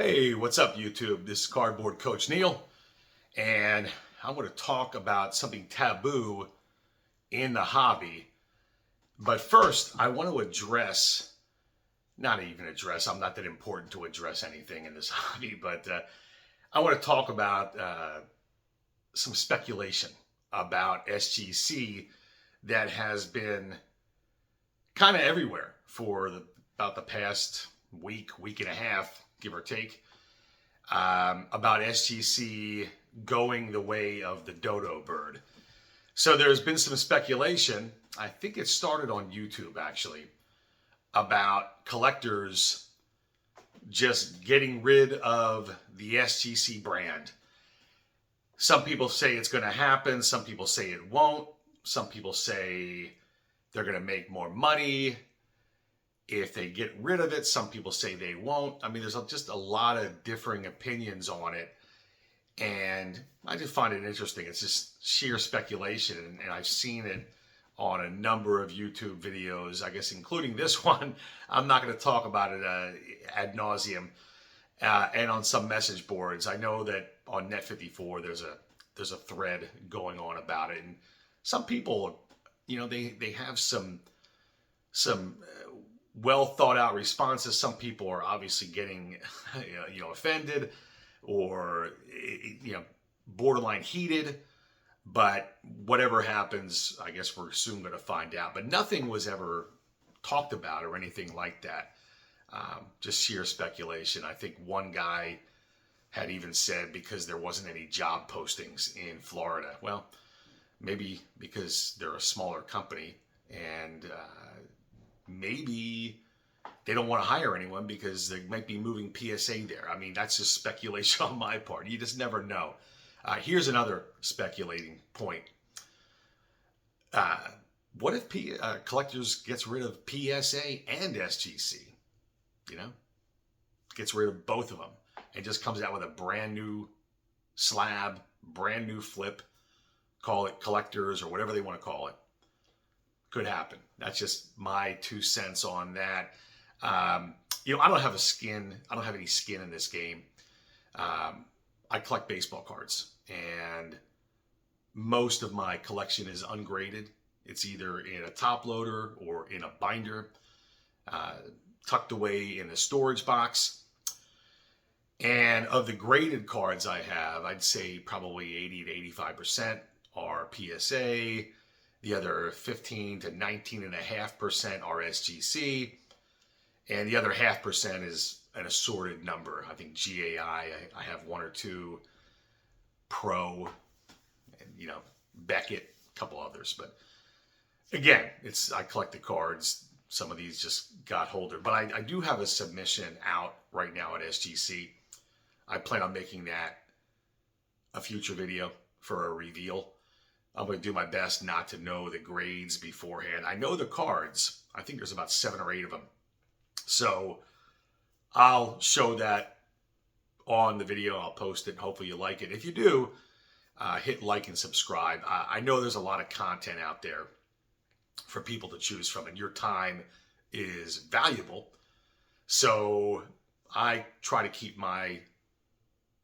Hey, what's up, YouTube? This is Cardboard Coach Neil, and I want to talk about something taboo in the hobby. But first, I want to I'm not that important to address anything in this hobby, but I want to talk about some speculation about SGC that has been kind of everywhere for about the past week and a half, give or take, about SGC going the way of the dodo bird. So there's been some speculation, I think it started on YouTube actually, about collectors just getting rid of the SGC brand. Some people say it's going to happen, some people say it won't, some people say they're going to make more money if they get rid of it. Some people say they won't. I mean, there's just a lot of differing opinions on it. And I just find it interesting. It's just sheer speculation. And I've seen it on a number of YouTube videos, I guess, including this one. I'm not going to talk about it ad nauseum. And on some message boards. I know that on Net54, there's a thread going on about it. And some people, they have some well thought out responses. Some people are obviously getting offended or borderline heated, but whatever happens, I guess we're soon going to find out. But nothing was ever talked about or anything like that. Just sheer speculation. I think one guy had even said because there wasn't any job postings in Florida. Well, maybe because they're a smaller company and maybe they don't want to hire anyone because they might be moving PSA there. I mean, that's just speculation on my part. You just never know. Here's another speculating point. What if Collectors gets rid of PSA and SGC? Gets rid of both of them and just comes out with a brand new slab, brand new flip, call it Collectors or whatever they want to call it. Could happen. That's just my 2 cents on that. I don't have any skin in this game. I collect baseball cards, and most of my collection is ungraded. It's either in a top loader or in a binder, tucked away in a storage box. And of the graded cards I have, I'd say probably 80 to 85% are PSA. The other 15 to 19.5% are SGC. And the other 0.5% is an assorted number. I think GAI, I have one or two, Pro, and Beckett, a couple others. But again, I collect the cards. Some of these just got holder. But I do have a submission out right now at SGC. I plan on making that a future video for a reveal. I'm going to do my best not to know the grades beforehand. I know the cards. I think there's about 7 or 8 of them. So I'll show that on the video. I'll post it. Hopefully you like it. If you do, hit like and subscribe. I know there's a lot of content out there for people to choose from, and your time is valuable. So I try to keep my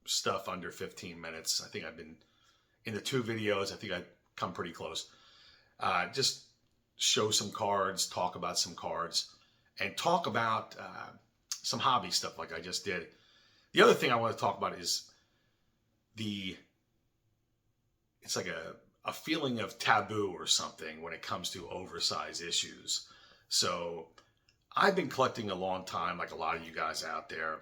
stuff under 15 minutes. I think I've been in the 2 videos. I think I've come pretty close. Just show some cards, talk about some cards, and talk about some hobby stuff like I just did. The other thing I want to talk about is it's like a feeling of taboo or something when it comes to oversized issues. So I've been collecting a long time, like a lot of you guys out there.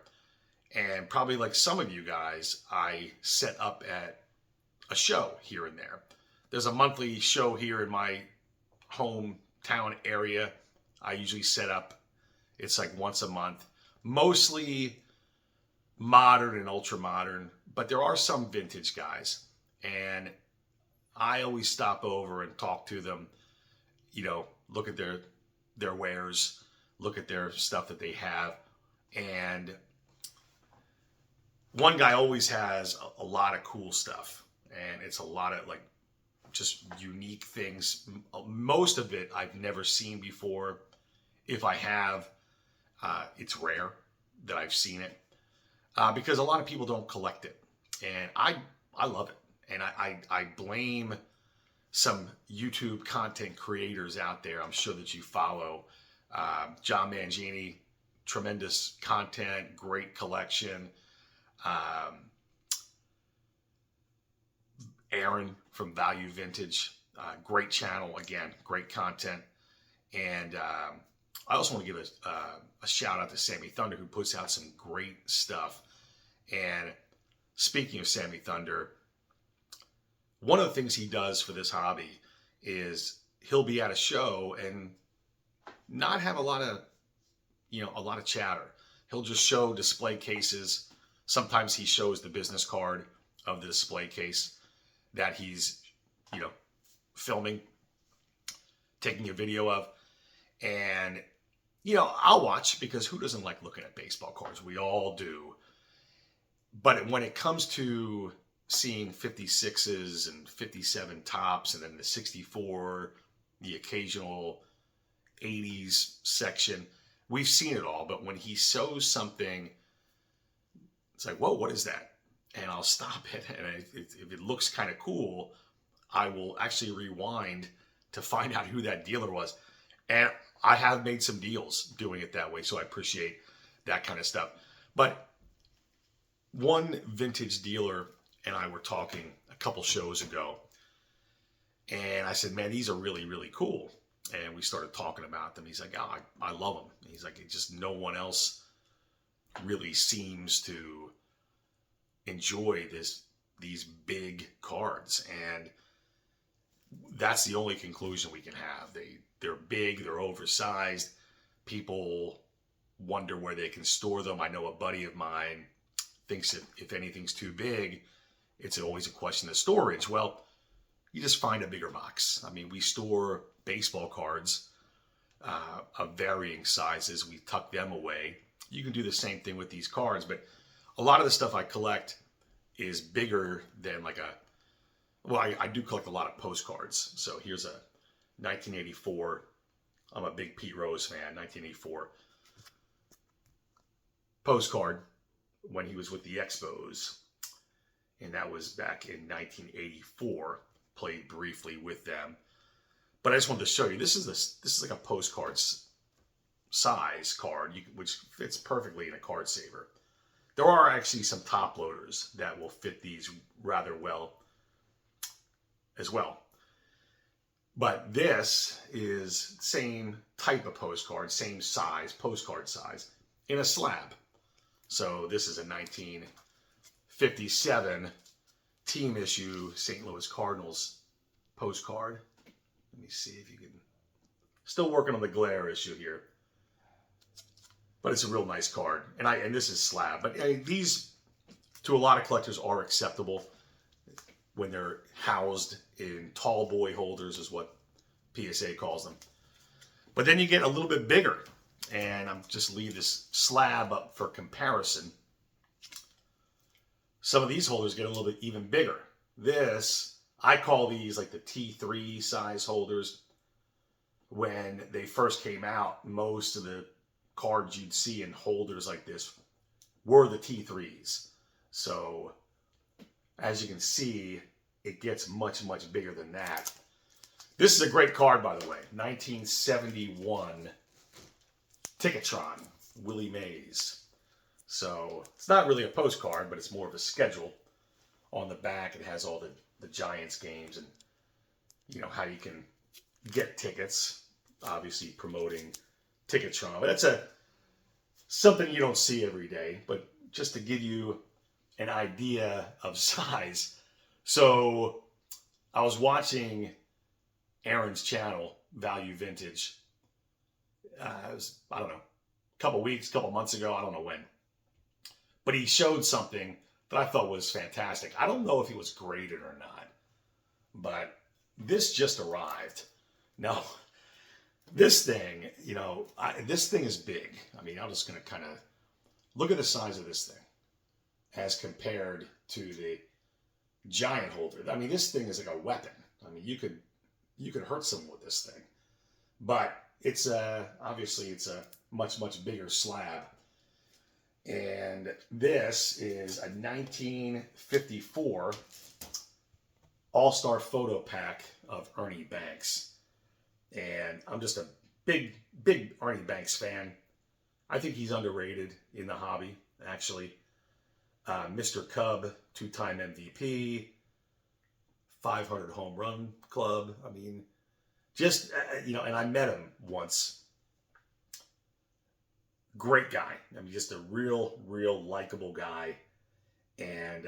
And probably like some of you guys, I set up at a show here and there. There's a monthly show here in my hometown area. I usually set up, it's like once a month, mostly modern and ultra modern, but there are some vintage guys. And I always stop over and talk to them, look at their wares, look at their stuff that they have. And one guy always has a lot of cool stuff, and it's a lot of just unique things. Most of it I've never seen before. If I have, it's rare that I've seen it. because a lot of people don't collect it, and I love it, and I blame some YouTube content creators out there. I'm sure that you follow John Mangini, tremendous content, great collection. Aaron from Value Vintage, great channel, again, great content. And I also want to give a shout out to SammyThunder, who puts out some great stuff. And speaking of SammyThunder, one of the things he does for this hobby is he'll be at a show and not have a lot of chatter. He'll just show display cases. Sometimes he shows the business card of the display case that he's, filming, taking a video of. And, I'll watch, because who doesn't like looking at baseball cards? We all do. But when it comes to seeing 56s and 57 tops, and then the 64, the occasional 80s section, we've seen it all. But when he shows something, it's like, whoa, what is that? And I'll stop it. And if it looks kind of cool, I will actually rewind to find out who that dealer was. And I have made some deals doing it that way, so I appreciate that kind of stuff. But one vintage dealer and I were talking a couple shows ago, and I said, man, these are really, really cool. And we started talking about them. He's like, oh, I love them. And he's like, it just, no one else really seems to enjoy these big cards. And that's the only conclusion we can have. They're big, they're oversized. People wonder where they can store them. I know a buddy of mine thinks that if anything's too big, it's always a question of storage. Well, you just find a bigger box. I mean, we store baseball cards of varying sizes. We tuck them away. You can do the same thing with these cards, but a lot of the stuff I collect is bigger than I do collect a lot of postcards. So here's a 1984. I'm a big Pete Rose fan. 1984 postcard when he was with the Expos, and that was back in 1984. Played briefly with them, but I just wanted to show you. This is like a postcard size card, which fits perfectly in a card saver. There are actually some top loaders that will fit these rather well as well. But this is same type of postcard, same size, postcard size, in a slab. So this is a 1957 team issue St. Louis Cardinals postcard. Let me see if you can. Still working on the glare issue here. But it's a real nice card. And this is slab. But these, to a lot of collectors, are acceptable when they're housed in tall boy holders, is what PSA calls them. But then you get a little bit bigger. And I'm just leave this slab up for comparison. Some of these holders get a little bit even bigger. This, I call these like the T3 size holders. When they first came out, most of the cards you'd see in holders like this were the T3s. So as you can see, it gets much, much bigger than that. This is a great card, by the way. 1971 Ticketron, Willie Mays. So it's not really a postcard, but it's more of a schedule. On the back, it has all the Giants games and how you can get tickets. Obviously promoting Ticketron, but that's something you don't see every day. But just to give you an idea of size, so I was watching Aaron's channel, Value Vintage. It was, I don't know, a couple months ago. I don't know when. But he showed something that I thought was fantastic. I don't know if it was graded or not, but this just arrived. Now, this thing, this thing is big. I mean, I'm just going to kind of look at the size of this thing as compared to the giant holder. I mean, this thing is like a weapon. I mean, you could hurt someone with this thing. But it's obviously it's a much, much bigger slab. And And this is a 1954 All-Star photo pack of Ernie Banks. And I'm just a big Ernie Banks fan. I think he's underrated in the hobby, actually. Mr. Cub, 2-time MVP, 500 home run club. I mean, just, and I met him once. Great guy. I mean, just a real likable guy. And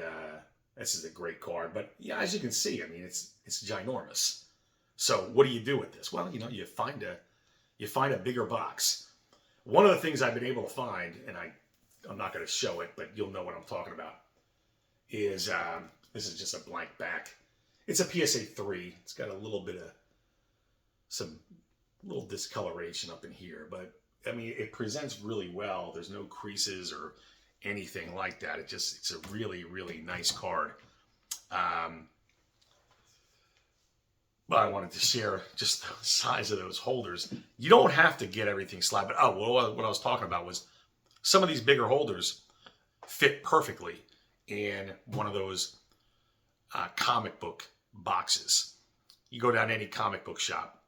this is a great card. But yeah, as you can see, I mean, it's ginormous. So what do you do with this? Well, you find a bigger box. One of the things I've been able to find, and I'm not going to show it, but you'll know what I'm talking about, is this is just a blank back. It's a PSA 3. It's got a little bit of some little discoloration up in here, but I mean, it presents really well. There's no creases or anything like that. It's a really nice card. But I wanted to share just the size of those holders. You don't have to get everything slabbed. But what I was talking about was some of these bigger holders fit perfectly in one of those comic book boxes. You go down to any comic book shop,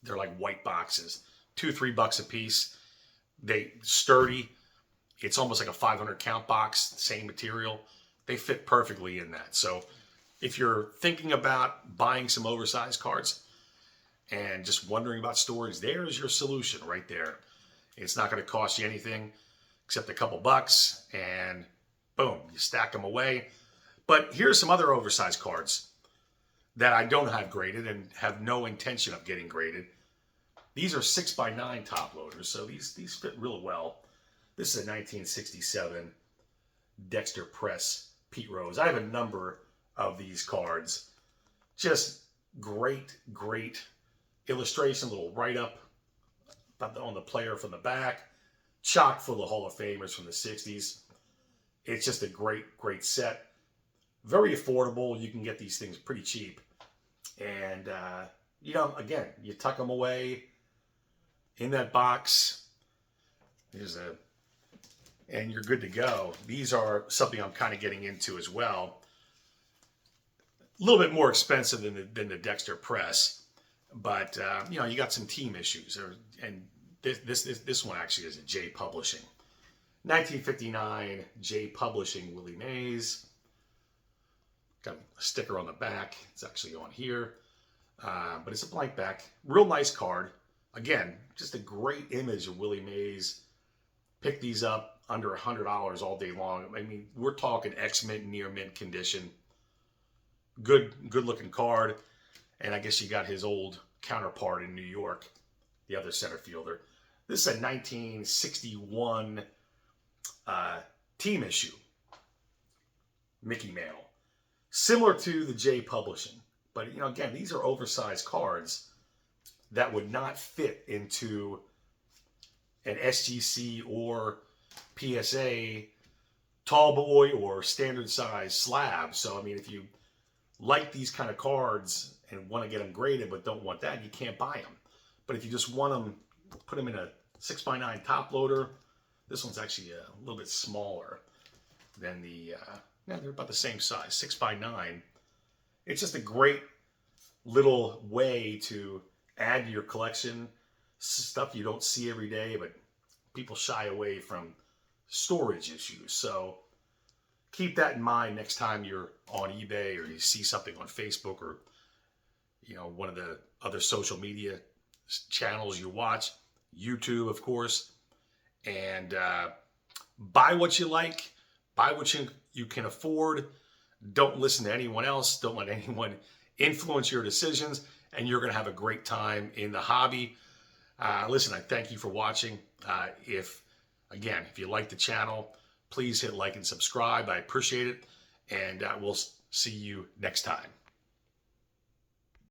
they're like white boxes, $2-3 a piece. They sturdy. It's almost like a 500 count box, same material. They fit perfectly in that. So if you're thinking about buying some oversized cards and just wondering about storage, there's your solution right there. It's not going to cost you anything except a couple bucks, and boom, you stack them away. But here's some other oversized cards that I don't have graded and have no intention of getting graded. These are 6x9 top loaders, so these fit real well. This is a 1967 Dexter Press Pete Rose. I have a number of these cards. Just great illustration, little write-up on the player from the back. Chock full of Hall of Famers from the 60s. It's just a great set. Very affordable. You can get these things pretty cheap. And, again, you tuck them away in that box. And you're good to go. These are something I'm kind of getting into as well. A little bit more expensive than the Dexter Press, but you got some team issues. And this one actually is a J Publishing, 1959 J Publishing Willie Mays. Got a sticker on the back. It's actually on here, but it's a blank back. Real nice card. Again, just a great image of Willie Mays. Pick these up under $100 all day long. I mean, we're talking ex-mint, near-mint condition. Good looking card. And I guess you got his old counterpart in New York, the other center fielder. This is a 1961 team issue, Mickey Mantle. Similar to the J Publishing. But, again, these are oversized cards that would not fit into an SGC or PSA tall boy or standard size slab. So, I mean, if you like these kind of cards and want to get them graded but don't want that, you can't buy them. But if you just want them, put them in a 6x9 top loader. This one's actually a little bit smaller than they're about the same size, 6x9. It's just a great little way to add to your collection. Stuff you don't see every day, but people shy away from storage issues. So keep that in mind next time you're on eBay or you see something on Facebook or one of the other social media channels you watch, YouTube, of course. And buy what you like, buy what you can afford. Don't listen to anyone else. Don't let anyone influence your decisions, and you're going to have a great time in the hobby. Listen, I thank you for watching. If you like the channel, please hit like and subscribe. I appreciate it, and we'll see you next time.